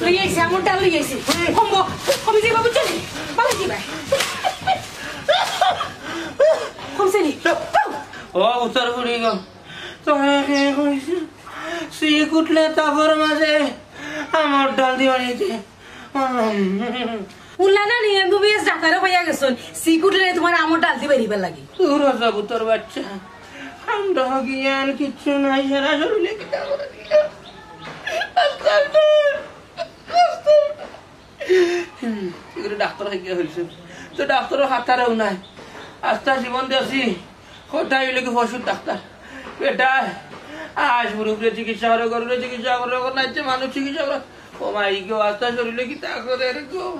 লইয়াইছে আমনটা লইয়াইছে কমবো কমে যাইবা বুঝছেন পালাই যাইবা কমছে নি ও উত্তর বুড়ি গো তোমার সি কুটলে তারপর মাঝে আমার ডাল দিয়ে বানিয়েছে উল্লানা নি এমবিবিএস ডাক্তারে হইয়া গেছন সি কুটলে তোমার আমর ডাল দিয়ে বেরিবার লাগি তোর যাবো তোর বাচ্চা আমরা জ্ঞান কিচ্ছু নাই সারা শরীরে কিতা করে দিলাম ডাক্তার হয়ে হয়েছে তো ডাক্তারও হাতারেও নাই আস্তা জীবন দেখছি কোথায় হইলে কি পশুর ডাক্তার বেটা আজ মুরুবরে চিকিৎসা করে গরুরে চিকিৎসা করে নাইছে মানুষ চিকিৎসা করে ও মাই গো আস্তা শরীরে কি তা করে এরকম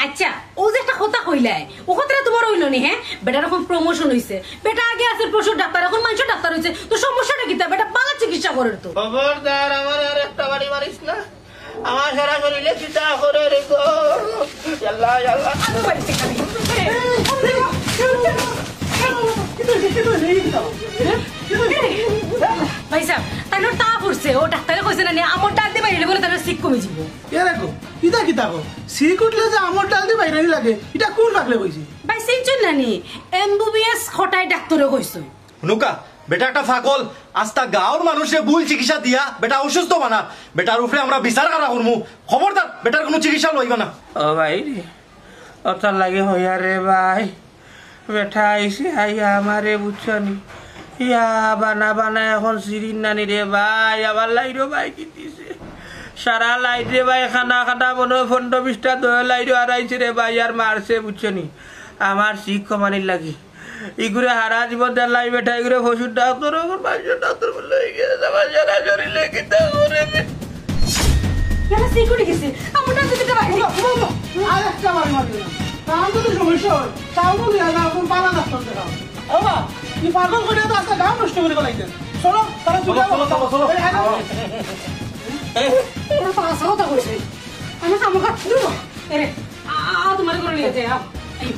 আচ্ছা ও যে একটা কথা কইলাই ও কথাটা তোমার হইল নি হ্যাঁ বেটার এখন প্রমোশন হইছে বেটা আগে আছে পশুর ডাক্তার এখন মানুষের ডাক্তার হইছে তো সমস্যাটা কি তা বেটা পালা চিকিৎসা করে তো খবরদার আমার আর একটা বাড়ি মারিস না আমার সারা শরীরে চিতা করে রেখো আল্লাহ আল্লাহ ভাই সাহেব তাহলে তা করছে ও ডাক্তারে কইছে না আমার ডাল দিয়ে বাইরে বলে তাহলে সিক কমে যাবো এরকম কিতা কিতা গো সিক উঠলে যে আমার ডাল দিয়ে বাইরে লাগে এটা কোন পাগলে কইছে ভাই সিনচন নানি এমবিবিএস খটাই ডাক্তারে কইছে নুকা বেটা একটা পাগল আস্তা গাঁওর মানুষে ভুল চিকিৎসা দিয়া বেটা অসুস্থ বানা বেটার উপরে আমরা বিচার করা করবো খবরদার বেটার কোনো চিকিৎসা লইবা না ও ভাই অতার লাগে হইয়া রে ভাই বেটা আইসি আইয়া আমারে বুঝছনি ইয়া বানা বানা এখন সিরিন নানি রে ভাই আবার লাইরো ভাই কি দিছে সারা লাইট রে ভাই খানা খানা মনে 15-20টা দই লাইরো আড়াইছে রে ভাই আর মারছে বুঝছনি আমার শিখ কমানির লাগি ইগুরে হারা জীবন দেন লাই বেটা ইগুরে পশুর ডাক্তার মানুষের ডাক্তার বলে আমার সারা শরীরে কিতা করে ইয়ালা সিক উঠে গেছে আমার ডাল দিতে বাইরে আর একটা বাড়ি মারবে না তার তো সমস্যা হয় তাও বলি না এখন পালা ডাক্তার দেখাও বাবা এই পাগল করে তো আজকে গাম নষ্ট করে গলাইছেন চলো তারা চলো ওরা পাঁচ কথা কইছে আমি সামনে কাট দিব আরে তোমার করে নিয়ে যাও আই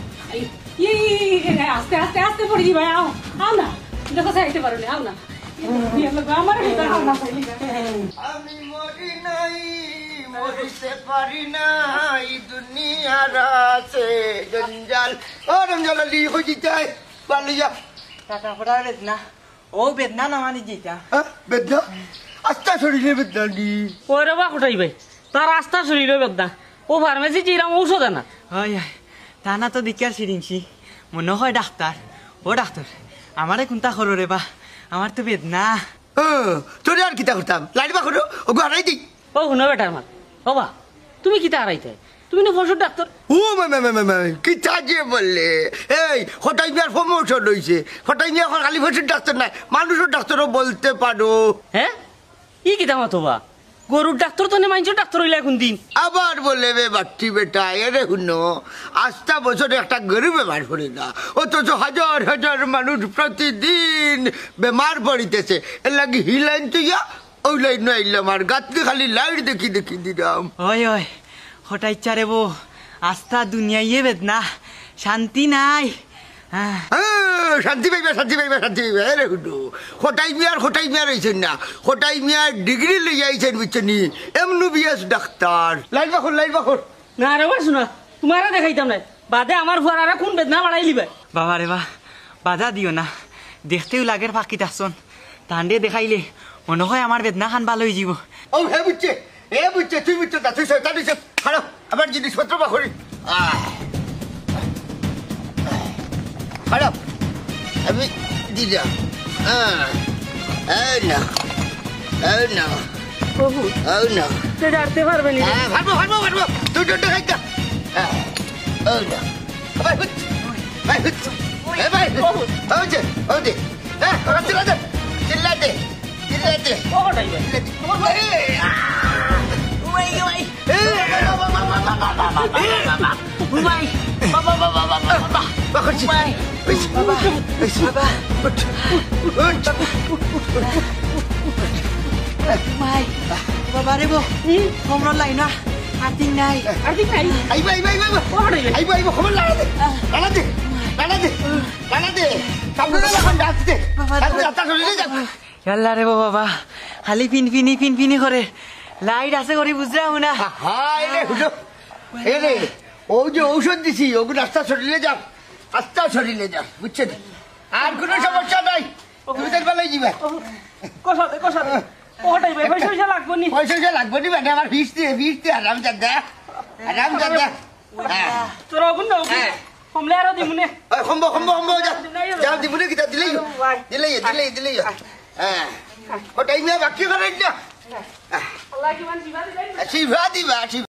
আই আস্তে আস্তে আস্তে পড়ি ভাই আও না দেখো সাইতে পারো না আও না আমার ভিতর আও না আমি মরি নাই মরিতে পারি না এই দুনিয়ার আছে জঞ্জাল ও জঞ্জাল লি হই যায় পালিয়া টাকা পড়া বেদনা ও বেদনা না মানি যেটা বেদনা আস্তা শরীরে বেদনা দি ওরে বা কোটাই ভাই তার রাস্তা শরীরে বেদনা ও ফার্মেসি জিরাম ঔষধ না হয় তা না তো দিকার সিরিংছি মনে হয় ডাক্তার ও ডাক্তার আমারে কোনটা করো রে বা আমার তো বেদনা তোর আর কিতা করতাম লাইবা করো ও হারাই দি ও শুনো বেটার মা ও বা তুমি কিতা হারাইতে তুমি না পশুর ডাক্তার ও কিতা যে বললে এই হঠাৎ মিয়ার প্রমোশন হইছে হঠাৎ মিয়া এখন খালি পশুর ডাক্তার নাই মানুষের ডাক্তারও বলতে পারো হ্যাঁ ই কিতা মাতো বা গরুর ডাক্তার তো নেই মানুষের ডাক্তার হইলে এখন দিন আবার বলে বে বাচ্চি বেটা এরে শুনো আস্তা বছরে একটা গরু বেমার পড়ে না অথচ হাজার হাজার মানুষ প্রতিদিন বেমার পড়িতেছে এর লাগে হিলাইন তুইয়া ওই লাইন আইলাম আর গাছকে খালি লাইট দেখি দেখি দিলাম ওই ওই হঠাৎ চারে বো আস্থা দুনিয়ায় বেদনা শান্তি নাই শান্তি পাইবা শান্তি পাইবা শান্তি পাইবা এরে শুনো হঠাৎ মিয়ার হয়েছেন না হঠাৎ মিয়ার ডিগ্রি লইয়া আইছেন বুঝছেন এমবিবিএস ডাক্তার লাইট বাখর না রে বা শোনা তোমার দেখাইতাম না বাদে আমার ফুয়ারা কোন বেদনা বাড়াই লিবে বাবা রে বা বাধা দিও না দেখতেও লাগের ফাঁকিত আসন তান্ডে দেখাইলে মনে হয় আমার বেদনা খান ভালো হয়ে যাব ও হে বুঝছে তুই বুঝছো তা তুই খারাপ আমার জিনিসপত্র বাখরি খারাপ আমি দিলাম ডাকতে পারবে না পারবো তুই ডোটা খাইতা চিল্লাতে বাবা রে বো খবর লাই না আর্থিক নাই আইবা খবর লাগা দে ইয়াল্লা রে বাবা খালি পিন করে লাইট আছে করি বুঝরা না ও যে ঔষধ দিছি ওগুলো আস্তা শরীরে যাক আস্তা শরীরে যাক বুঝছেন আর কোনো সমস্যা নাই তুমি দেখবা লই যাবে কষাতে ওটাই ভাই পয়সা লাগবো নি পয়সা লাগবে নি মানে আমার ফিস দিয়ে আরাম যাদা তোর ওগুন না কমলে আরো দিমুনে খম্ব যাও দিমুনে কিতা দিলেই হ্যাঁ ওটাই না বাকি করেন না আল্লাহ কি মান জিবা দিবেন শিবা দিবা